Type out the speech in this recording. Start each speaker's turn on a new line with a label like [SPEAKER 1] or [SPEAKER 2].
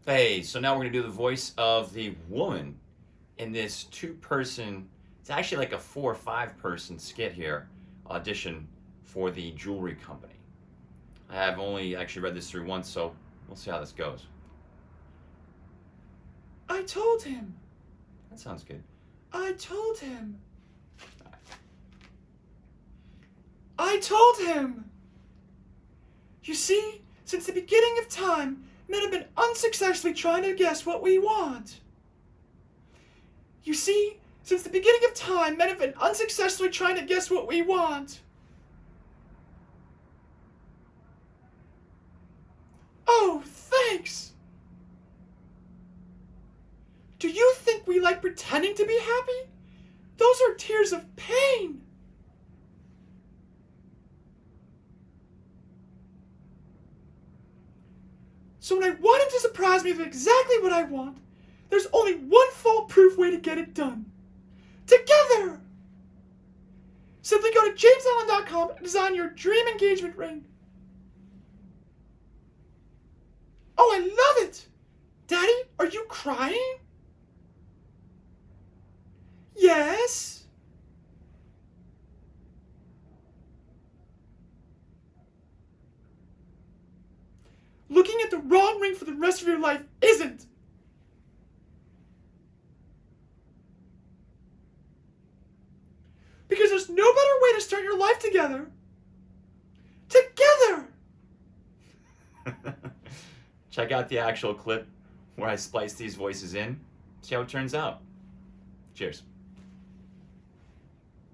[SPEAKER 1] Hey, so now we're going to do the voice of the woman in this two-person, it's actually like a 4 or 5-person skit here, audition for the jewelry company. I have only actually read this through once, so we'll see how this goes.
[SPEAKER 2] I told him.
[SPEAKER 1] That sounds good.
[SPEAKER 2] I told him. I told him. You see, since the beginning of time, men have been unsuccessfully trying to guess what we want. You see, since the beginning of time, men have been unsuccessfully trying to guess what we want. Oh, thanks. Do you think we like pretending to be happy? Those are tears of pain. So when I want him to surprise me with exactly what I want, there's only one foolproof way to get it done. Together! Simply go to jamesallen.com and design your dream engagement ring. Oh, I love it! Daddy, are you crying? Yes. Looking at the wrong ring for the rest of your life isn't. Because there's no better way to start your life together. Together!
[SPEAKER 1] Check out the actual clip where I splice these voices in. See how it turns out. Cheers.